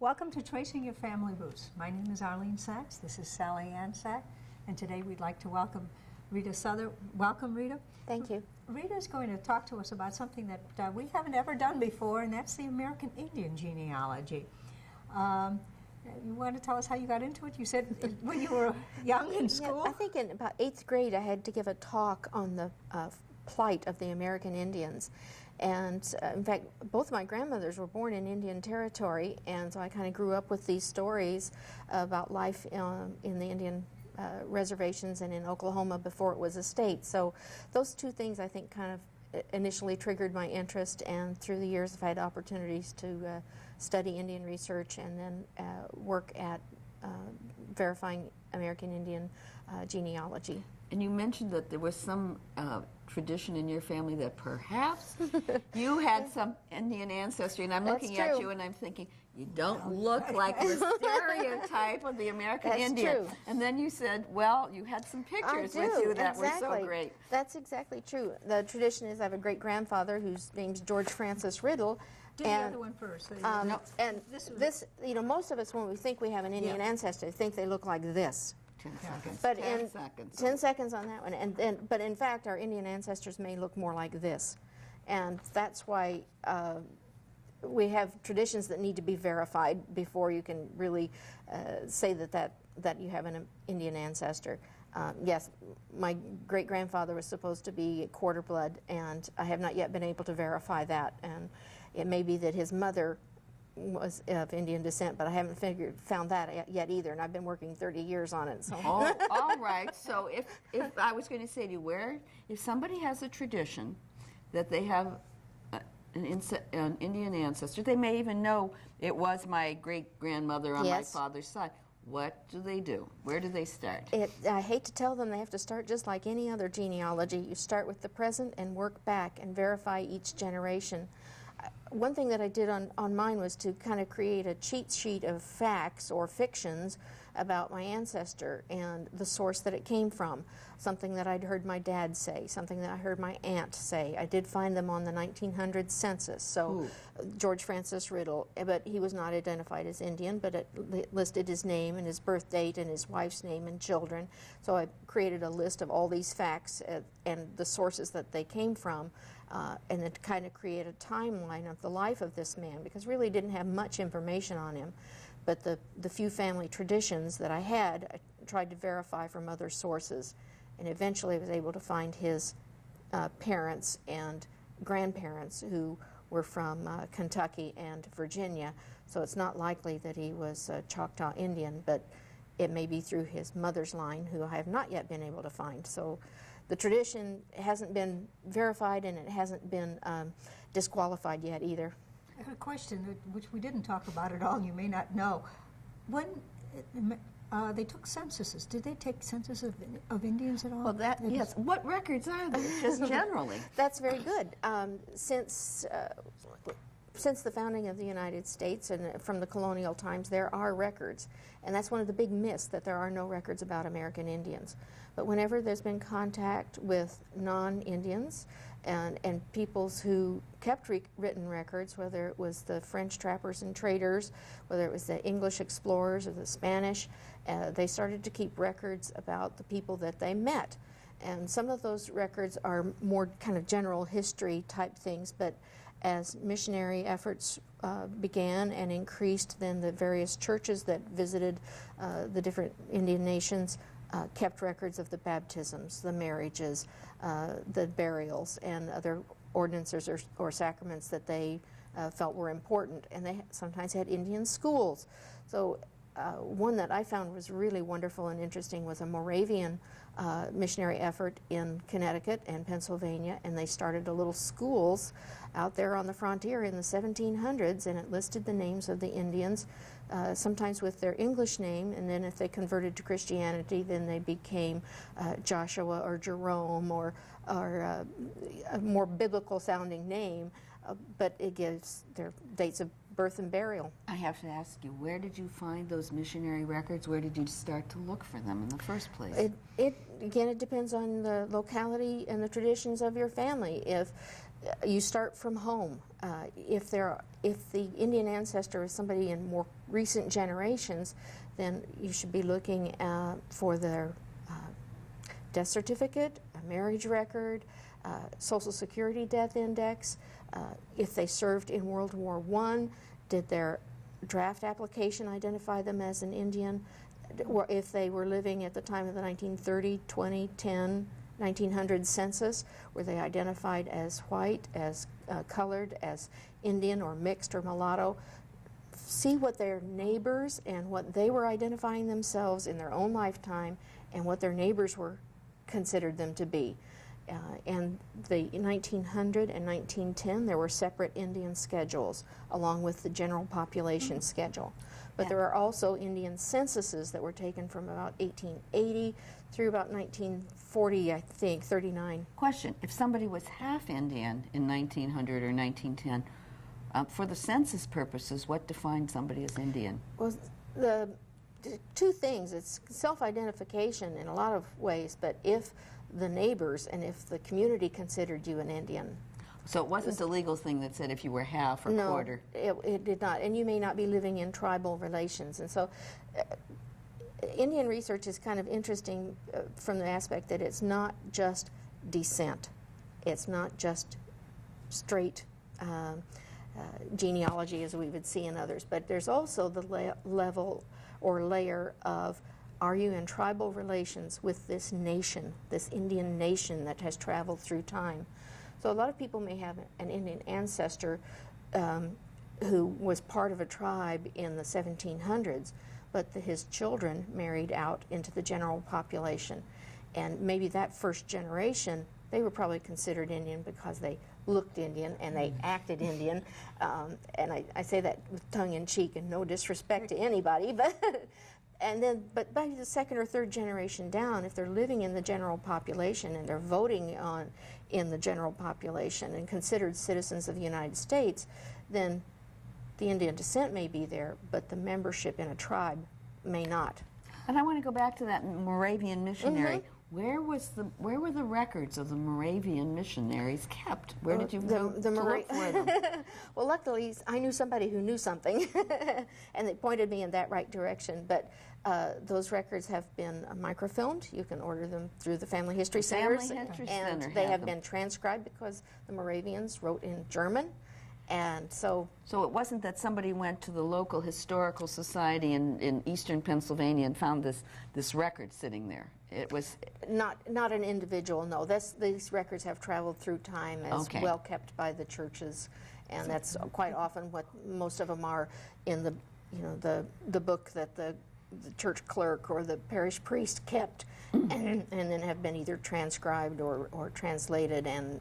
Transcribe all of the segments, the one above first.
Welcome to Tracing Your Family Roots. My name is Arlene Sachs. This is Sally Ann Sachs. And today we'd like to welcome Rita Souther. Welcome, Rita. Thank you. Rita is going to talk to us about something that we haven't ever done before, and that's the American Indian genealogy. You want to tell us how you got into it? You said when you were young in school? Yeah, I think in about 8th grade I had to give a talk on the plight of the American Indians. And in fact, both my grandmothers were born in Indian Territory, and so I kind of grew up with these stories about life in the Indian reservations and in Oklahoma before it was a state. So those two things I think kind of initially triggered my interest, and through the years I've had opportunities to study Indian research and then work at verifying American Indian genealogy. And you mentioned that there was some tradition in your family that perhaps you had some Indian ancestry, and I'm looking at you and I'm thinking, you don't look like the stereotype of the American Indian. True. And then you said, well, you had some pictures with you that were so great. That's exactly true. The tradition is I have a great-grandfather whose name's George Francis Riddle. Do the other one first. No, and this, you know, most of us, when we think we have an Indian ancestor, think they look like this. 10 seconds. But 10 seconds. 10 seconds on that one. But in fact, our Indian ancestors may look more like this. And that's why we have traditions that need to be verified before you can really say that you have an Indian ancestor. Yes, my great-grandfather was supposed to be quarter blood, and I have not yet been able to verify that. And it may be that his mother was of Indian descent, but I haven't found that yet either, and I've been working 30 years on it. So. Oh, all right. So if I was going to say to you, if somebody has a tradition that they have an Indian ancestor, they may even know it was my great-grandmother on my father's side. What do they do? Where do they start? I hate to tell them they have to start just like any other genealogy. You start with the present and work back and verify each generation. One thing that I did on mine was to kind of create a cheat sheet of facts or fictions about my ancestor and the source that it came from. Something that I'd heard my dad say, something that I heard my aunt say. I did find them on the 1900 census. So George Francis Riddle, but he was not identified as Indian, but it listed his name and his birth date and his wife's name and children. So I created a list of all these facts and the sources that they came from. And then to kind of create a timeline of the life of this man, because really didn't have much information on him. But the few family traditions that I had, I tried to verify from other sources, and eventually was able to find his parents and grandparents who were from Kentucky and Virginia. So it's not likely that he was Choctaw Indian, but it may be through his mother's line, who I have not yet been able to find. So the tradition hasn't been verified, and it hasn't been disqualified yet either. I have a question which we didn't talk about at all, you may not know. When they took censuses, did they take censuses of Indians at all? Well, yes. What records are there, just generally? That's very good. Since the founding of the United States and from the colonial times, there are records. And that's one of the big myths, that there are no records about American Indians. But whenever there's been contact with non-Indians and peoples who kept written records, whether it was the French trappers and traders, whether it was the English explorers or the Spanish, they started to keep records about the people that they met. And some of those records are more kind of general history type things, but as missionary efforts began and increased, then the various churches that visited the different Indian nations kept records of the baptisms, the marriages, the burials, and other ordinances or sacraments that they felt were important. And they sometimes had Indian schools. So one that I found was really wonderful and interesting was a Moravian missionary effort in Connecticut and Pennsylvania, and they started a little schools out there on the frontier in the 1700s, and it listed the names of the Indians, sometimes with their English name, and then if they converted to Christianity, then they became Joshua or Jerome or a more biblical sounding name, but it gives their dates of birth and burial. I have to ask you, where did you find those missionary records? Where did you start to look for them in the first place? Again, it depends on the locality and the traditions of your family. If you start from home, if the Indian ancestor is somebody in more recent generations, then you should be looking for their death certificate, a marriage record, Social Security death index. If they served in World War I, did their draft application identify them as an Indian? Or if they were living at the time of the 1930, 20, 10, 1900 census, were they identified as white, as colored, as Indian or mixed or mulatto? See what their neighbors and what they were identifying themselves in their own lifetime and what their neighbors were considered them to be. And in 1900 and 1910, there were separate Indian schedules along with the general population schedule. But there are also Indian censuses that were taken from about 1880 through about 1940, I think, 39. Question, if somebody was half Indian in 1900 or 1910, for the census purposes, what defined somebody as Indian? Well, the two things. It's self-identification in a lot of ways, but if the neighbors and if the community considered you an Indian. So it wasn't a legal thing that said if you were half or quarter? No, it did not. And you may not be living in tribal relations. And so Indian research is kind of interesting from the aspect that it's not just descent. It's not just straight genealogy as we would see in others, but there's also the level or layer of, are you in tribal relations with this nation, this Indian nation that has traveled through time? So a lot of people may have an Indian ancestor who was part of a tribe in the 1700s, but his children married out into the general population. And maybe that first generation, they were probably considered Indian because they looked Indian and they acted Indian. And I say that with tongue in cheek and no disrespect to anybody, but by the second or third generation down, if they're living in the general population and they're voting in the general population and considered citizens of the United States, then the Indian descent may be there, but the membership in a tribe may not. And I want to go back to that Moravian missionary. Where were the records of the Moravian missionaries kept? Where did you go to look for them? Well, luckily, I knew somebody who knew something, and they pointed me in that right direction. But those records have been microfilmed. You can order them through the Family History Centers, and they have been transcribed because the Moravians wrote in German. And so it wasn't that somebody went to the local historical society in eastern Pennsylvania and found this record sitting there. It was not an individual. No, these records have traveled through time as well kept by the churches, and that's quite often what most of them are in the book that the church clerk or the parish priest kept, and then have been either transcribed or translated and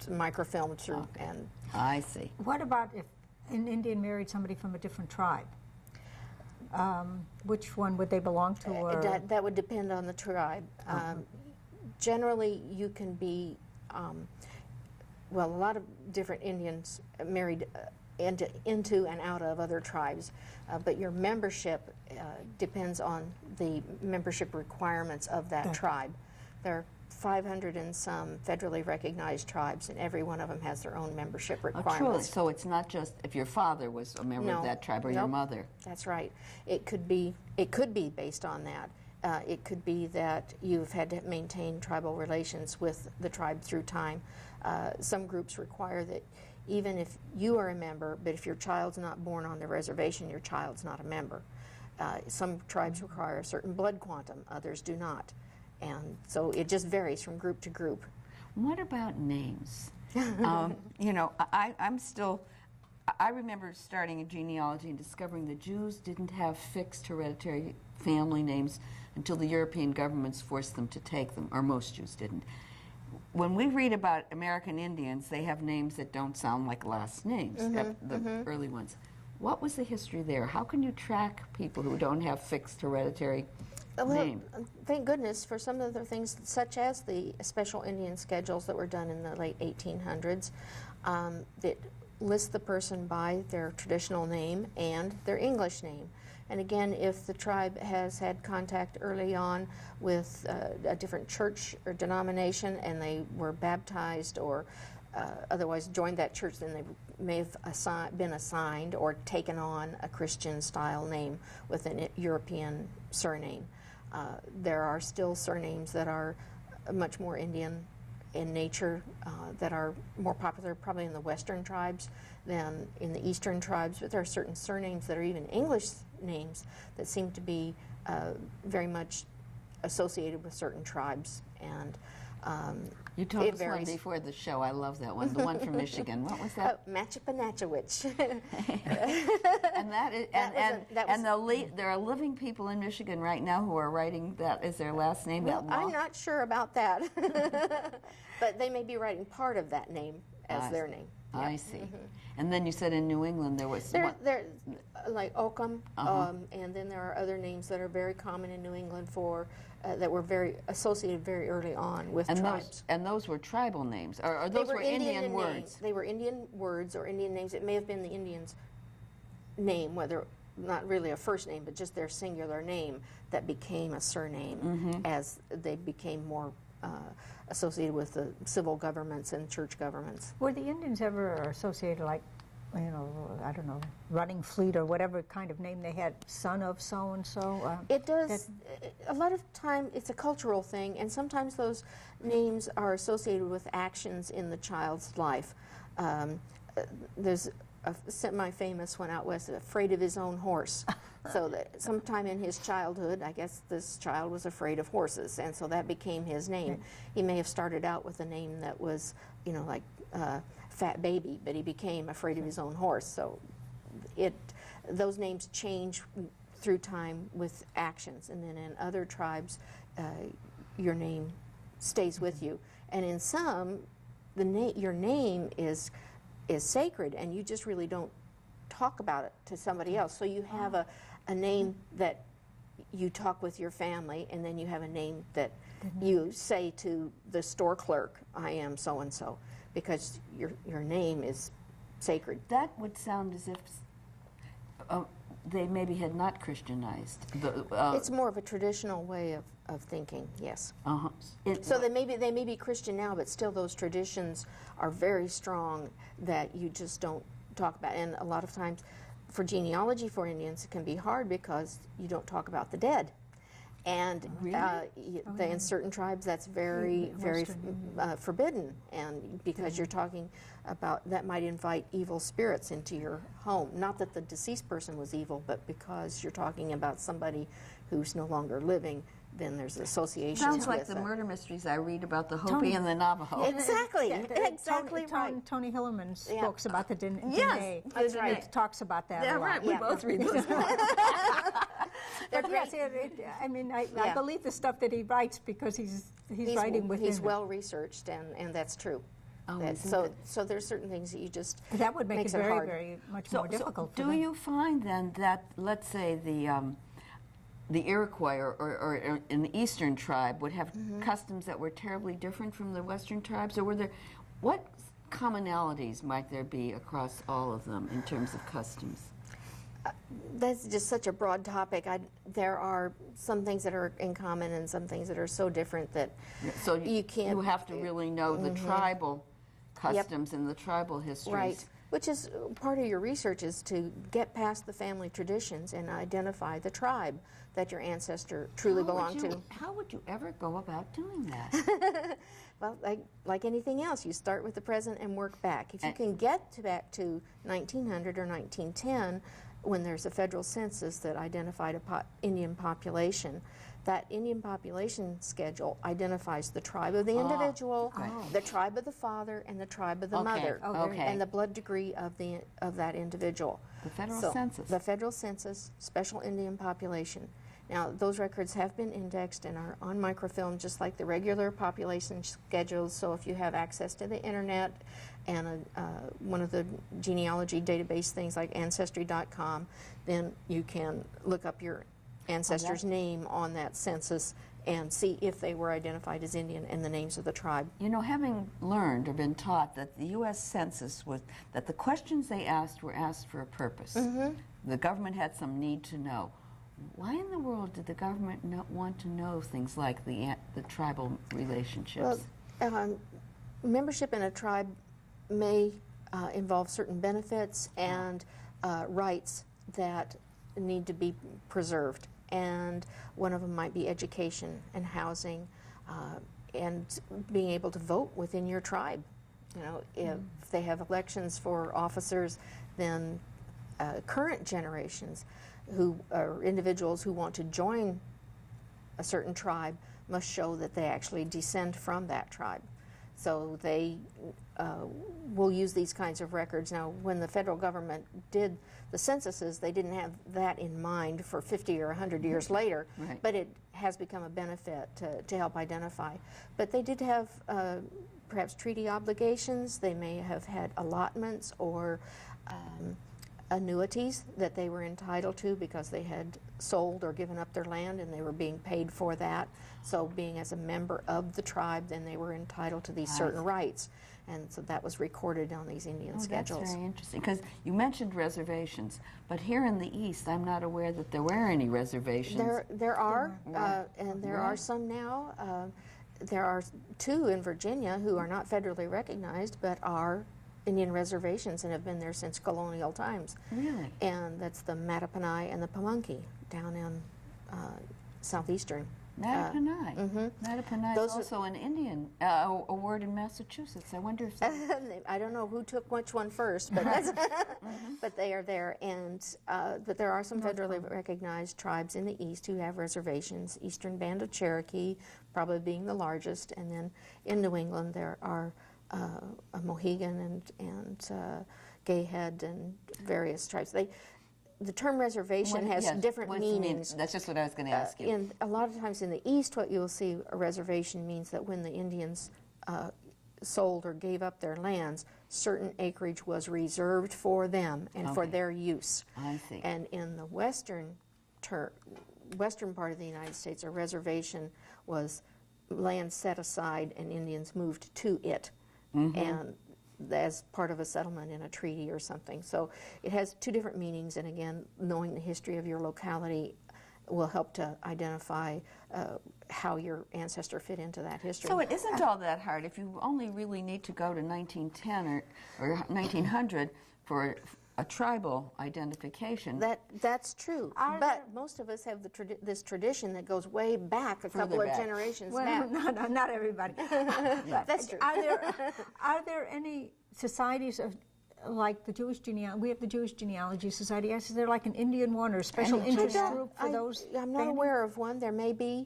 microfilmed through. And I see. What about if an Indian married somebody from a different tribe? Which one would they belong to? Or? That would depend on the tribe. Generally, you can be, a lot of different Indians married into and out of other tribes, but your membership depends on the membership requirements of that tribe. There are 500 and some federally recognized tribes, and every one of them has their own membership requirements. Oh, truly. So it's not just if your father was a member of that tribe or your mother. That's right. It could be based on that. It could be that you've had to maintain tribal relations with the tribe through time. Some groups require that even if you are a member, but if your child's not born on the reservation, your child's not a member. Some tribes require a certain blood quantum, others do not. And so it just varies from group to group. What about names? I remember starting a genealogy and discovering the Jews didn't have fixed hereditary family names until the European governments forced them to take them, or most Jews didn't. When we read about American Indians, they have names that don't sound like last names, the early ones. What was the history there? How can you track people who don't have fixed hereditary name? Thank goodness for some of the things, such as the special Indian schedules that were done in the late 1800s, that list the person by their traditional name and their English name. And again, if the tribe has had contact early on with a different church or denomination and they were baptized or otherwise joined that church, then they may have been assigned or taken on a Christian-style name with a European surname. There are still surnames that are much more Indian in nature, that are more popular probably in the Western tribes than in the Eastern tribes, but there are certain surnames that are even English names that seem to be very much associated with certain tribes. And you told us one before the show. I love that one. The one from Michigan. What was that? Matchapanachowich. And that is, there are living people in Michigan right now who are writing that as their last name. Well, I'm not sure about that, but they may be writing part of that name as their name. I see. And then you said in New England there was there like Occam, and then there are other names that are very common in New England for that were very associated very early on with tribes. And those were tribal names, or those were Indian words. Names. They were Indian words or Indian names. It may have been the Indian's name, whether not really a first name, but just their singular name that became a surname as they became more associated with the civil governments and church governments. Were the Indians ever associated, like, you know, I don't know, running fleet or whatever kind of name they had, son of so-and-so? It does. A lot of time it's a cultural thing, and sometimes those names are associated with actions in the child's life. There's a semi-famous one out west, afraid of his own horse. So that sometime in his childhood, I guess this child was afraid of horses, and so that became his name. He may have started out with a name that was, you know, like Fat Baby, but he became afraid of his own horse. So those names change through time with actions, and then in other tribes, your name stays with you. And in some, your name is sacred, and you just really don't talk about it to somebody else. So you have a name that you talk with your family, and then you have a name that you say to the store clerk, I am so-and-so, because your name is sacred. That would sound as if they maybe had not Christianized. It's more of a traditional way of thinking, yes. So they may be Christian now, but still those traditions are very strong that you just don't talk about. And a lot of times for genealogy for Indians, it can be hard because you don't talk about the dead. And in certain tribes, that's very forbidden, and because you're talking about that might invite evil spirits into your home. Not that the deceased person was evil, but because you're talking about somebody who's no longer living, then there's associations. Sounds like the murder mysteries I read about the Hopi and the Navajo. Exactly, exactly right. Tony Hillerman's books about the Dene. Yes, that's right. It talks about that Yeah, a lot. right. We both read those books. But yes, I mean, I believe the stuff that he writes because he's writing within. He's well researched, and that's true. So there's certain things that you just that would make makes it very, hard. very much more difficult. Do you find then that, let's say, the Iroquois or in the Eastern tribe would have customs that were terribly different from the Western tribes, or what commonalities might there be across all of them in terms of customs? That's just such a broad topic. There are some things that are in common and some things that are so different that you can't. You have to really know the tribal customs and the tribal histories. Right. Which is part of your research, is to get past the family traditions and identify the tribe that your ancestor truly belonged to. How would you ever go about doing that? Well, like anything else, you start with the present and work back. If you can get back to 1900 or 1910, when there's a federal census that identified a Indian population, that Indian population schedule identifies the tribe of the individual, the tribe of the father, and the tribe of the mother, and the blood degree of that individual. The federal census. The federal census, special Indian population. Now, those records have been indexed and are on microfilm, just like the regular population schedules. So if you have access to the internet and one of the genealogy database things like Ancestry.com, then you can look up your ancestor's name on that census and see if they were identified as Indian and the names of the tribe. You know, having learned or been taught that the U.S. Census was, that the questions they asked were asked for a purpose. The government had some need to know. Why in the world did the government not want to know things like the tribal relationships? Well, membership in a tribe may involve certain benefits and rights that need to be preserved. And one of them might be education and housing and being able to vote within your tribe. You know, if they have elections for officers, then current generations who are individuals who want to join a certain tribe must show that they actually descend from that tribe. So they will use these kinds of records. Now, when the federal government did the censuses, they didn't have that in mind for 50 or 100 years later, Right. but it has become a benefit to help identify. But they did have perhaps treaty obligations. They may have had allotments or annuities that they were entitled to because they had sold or given up their land and they were being paid for that. So being as a member of the tribe, then they were entitled to these certain rights. And so that was recorded on these Indian schedules. That's very interesting, because you mentioned reservations, but here in the East, I'm not aware that there were any reservations. There are, and there are some now. There are 2 in Virginia who are not federally recognized, but are Indian reservations and have been there since colonial times. Really? And that's the Mattaponi and the Pamunkey down in southeastern. Mattaponi. Mattaponi is Those also an Indian a word in Massachusetts. I wonder if I don't know who took which one first, but that's but they are there. And but there are some federally recognized tribes in the East who have reservations. Eastern Band of Cherokee, probably being the largest, and then in New England there are a Mohegan and Gayhead and various tribes. The term reservation has different meanings. That's just what I was going to ask you. And a lot of times in the East, what you'll see, a reservation means that when the Indians sold or gave up their lands, certain acreage was reserved for them and for their use. I see. And in the western part of the United States, a reservation was land set aside and Indians moved to it. And as part of a settlement in a treaty or something. So it has 2 different meanings, and again, knowing the history of your locality will help to identify how your ancestor fit into that history. So it isn't all that hard if you only really need to go to 1910 or 1900 for a tribal identification. That's true, but most of us have this tradition that goes way back a couple of generations back. No, not everybody. That's true. Are there any societies of, like the Jewish genealogy? We have the Jewish Genealogy Society. Is there like an Indian one or a special interest group for those? I'm not aware of one. There may be.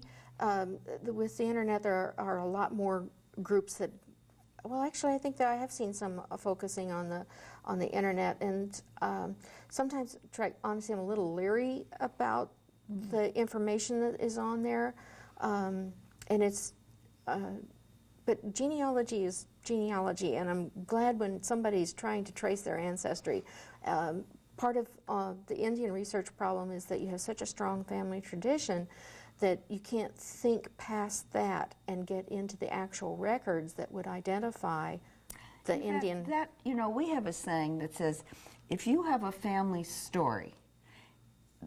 With the internet, there are a lot more groups that. Well, actually, I think that I have seen some focusing on the internet, and sometimes, honestly, I'm a little leery about the information that is on there, and it's. But genealogy is genealogy, and I'm glad when somebody's trying to trace their ancestry. Part of the Indian research problem is that you have such a strong family tradition that you can't think past that and get into the actual records that would identify the Indian. You know, we have a saying that says, if you have a family story,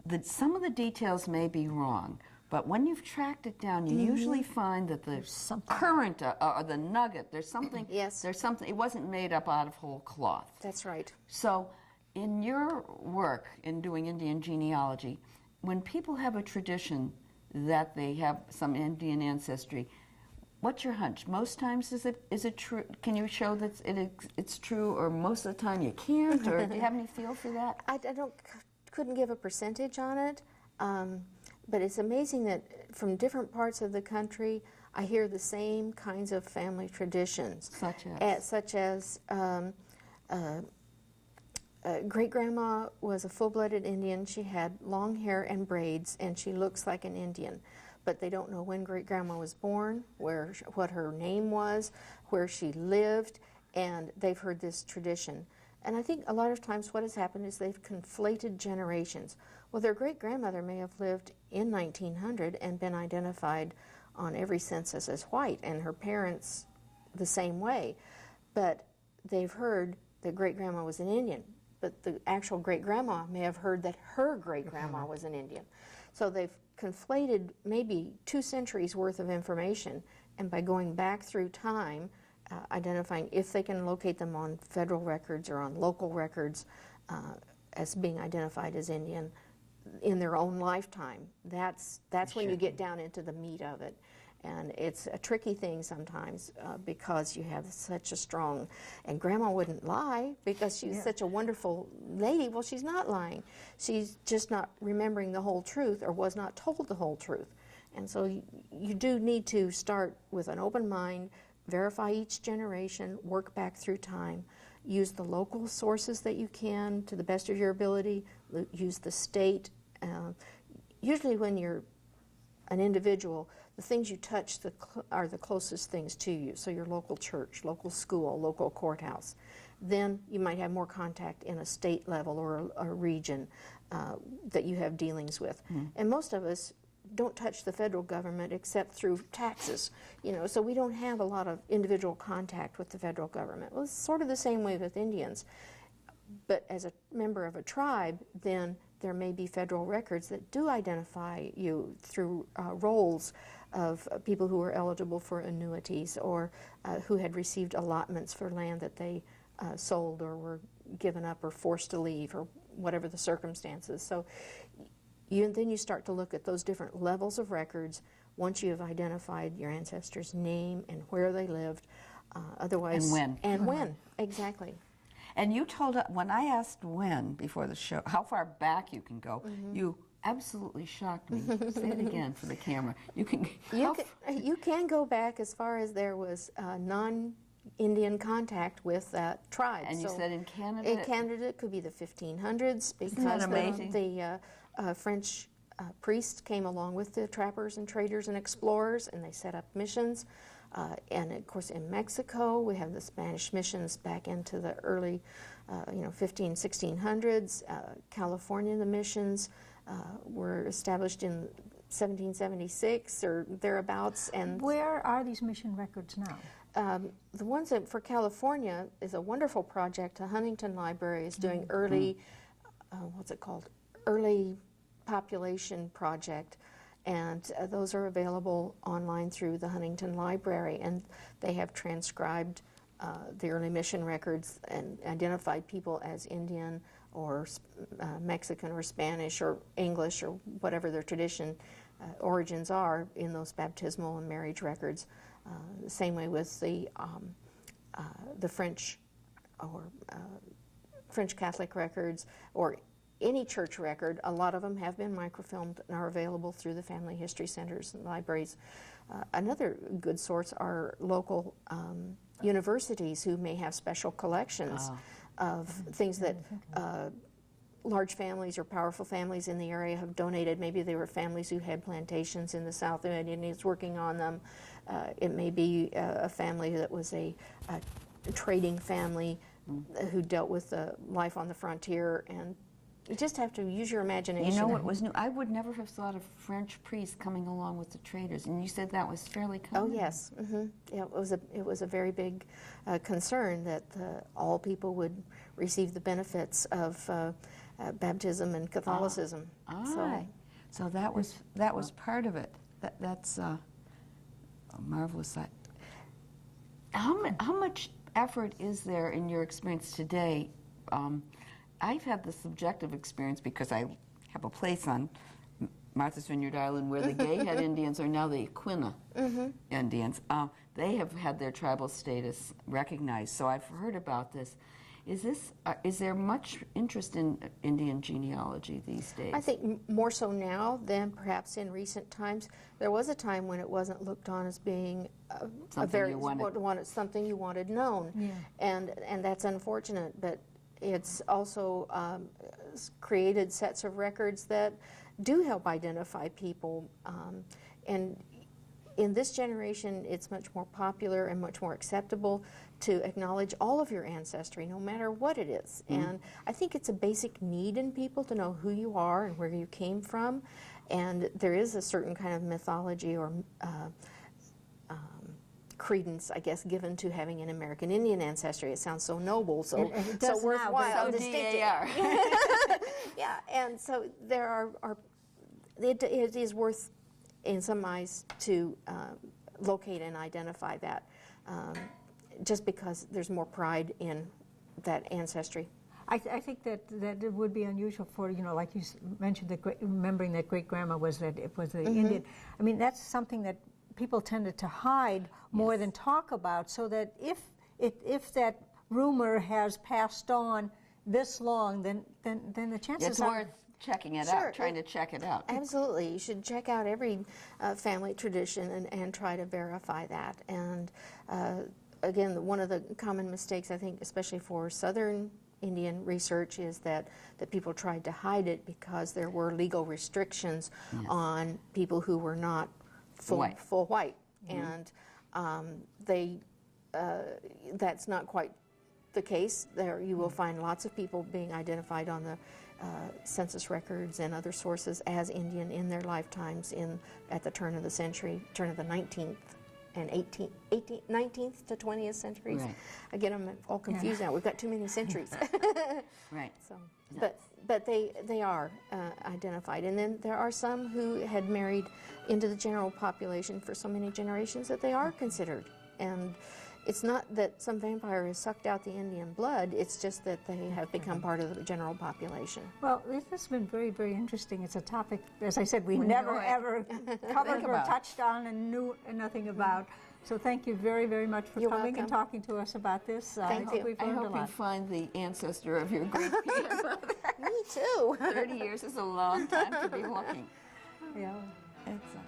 that some of the details may be wrong, but when you've tracked it down, you usually find that the current or the nugget, there's something. Yes. There's something. It wasn't made up out of whole cloth. That's right. So, in your work in doing Indian genealogy, when people have a tradition that they have some Indian ancestry, what's your hunch? Most times is it true? Can you show that it's true, or most of the time you can't? Or do you have any feel for that? I couldn't give a percentage on it, but it's amazing that from different parts of the country, I hear the same kinds of family traditions. Such as great-grandma was a full-blooded Indian. She had long hair and braids, and she looks like an Indian. But they don't know when great-grandma was born, what her name was, where she lived, and they've heard this tradition. And I think a lot of times what has happened is they've conflated generations. Well, their great-grandmother may have lived in 1900 and been identified on every census as white, and her parents the same way. But they've heard that great-grandma was an Indian, but the actual great-grandma may have heard that her great-grandma was an Indian. So they've conflated maybe 2 centuries worth of information, and by going back through time, identifying if they can locate them on federal records or on local records as being identified as Indian in their own lifetime. That's when you get down into the meat of it. And it's a tricky thing sometimes because you have such a strong, and Grandma wouldn't lie because she's such a wonderful lady. Well, she's not lying. She's just not remembering the whole truth, or was not told the whole truth. And so you do need to start with an open mind, verify each generation, work back through time, use the local sources that you can to the best of your ability, use the state. Usually when you're an individual, the things you touch are the closest things to you. So your local church, local school, local courthouse. Then you might have more contact in a state level or a region that you have dealings with. And most of us don't touch the federal government except through taxes, so we don't have a lot of individual contact with the federal government. Well, it's sort of the same way with Indians. But as a member of a tribe, then there may be federal records that do identify you through rolls of people who are eligible for annuities, or who had received allotments for land that they sold or were given up or forced to leave, or whatever the circumstances. So then you start to look at those different levels of records once you have identified your ancestors' name and where they lived. Otherwise, and when. And when, exactly. And you told, when I asked when before the show, how far back you can go, you absolutely shocked me. Say it again for the camera. You can go back as far as there was non-Indian contact with that tribe. And you said in Canada? In Canada, it could be the 1500s, because the French priests came along with the trappers and traders and explorers, and they set up missions. And of course, in Mexico, we have the Spanish missions back into the early, 1600s. California, the missions were established in 1776 or thereabouts. And where are these mission records now? The ones that for California is a wonderful project. The Huntington Library is doing early, what's it called? Early Population Project. And those are available online through the Huntington Library, and they have transcribed the early mission records and identified people as Indian or Mexican or Spanish or English or whatever their tradition origins are in those baptismal and marriage records. The same way with the French or French Catholic records, or any church record. A lot of them have been microfilmed and are available through the family history centers and libraries. Another good source are local universities who may have special collections of things that large families or powerful families in the area have donated. Maybe they were families who had plantations in the South and Indians working on them. It may be a family that was a trading family who dealt with life on the frontier, and you just have to use your imagination. You know what was new? I would never have thought of French priests coming along with the traders, and you said that was fairly common. Oh yes, yeah, it was a very big concern that all people would receive the benefits of baptism and Catholicism. So that was part of it. That's a marvelous. How much effort is there in your experience today? I've had the subjective experience because I have a place on Martha's Vineyard Island where the Gayhead Indians are now the Quina Indians. They have had their tribal status recognized, so I've heard about this. Is there much interest in Indian genealogy these days? I think more so now than perhaps in recent times. There was a time when it wasn't looked on as being something you wanted known, and that's unfortunate. But it's also created sets of records that do help identify people. And in this generation, it's much more popular and much more acceptable to acknowledge all of your ancestry, no matter what it is. And I think it's a basic need in people to know who you are and where you came from. And there is a certain kind of mythology or credence, I guess, given to having an American Indian ancestry. It sounds so noble, so worthwhile, so distinctive. DAR. Yeah, and so there are it is worth, in some eyes, to locate and identify that, just because there's more pride in that ancestry. I think that it would be unusual for, like you mentioned, remembering that great-grandma was Indian. I mean, that's something that people tended to hide more than talk about, so that if that rumor has passed on this long, then the chances It's are worth checking it Sure. out, trying to check it out. Absolutely. You should check out every family tradition and try to verify that. And again, one of the common mistakes, I think, especially for Southern Indian research, is that people tried to hide it because there were legal restrictions on people who were not full white. And that's not quite the case. There you will find lots of people being identified on the census records and other sources as Indian in their lifetimes at the turn of the century, turn of the 19th and 19th to 20th centuries. Right. Again, I'm all confused now. We've got too many centuries. Right. So, but they are identified. And then there are some who had married into the general population for so many generations that they are considered. And it's not that some vampire has sucked out the Indian blood, it's just that they have become part of the general population. Well, this has been very, very interesting. It's a topic, as I said, we never ever covered or touched on and knew nothing about. So thank you very, very much for You're coming welcome. and talking to us about this. Thank you. We've I learned a hope you lot. find the ancestor of your great-grandmother. Me too. 30 years is a long time to be looking. Yeah. Excellent.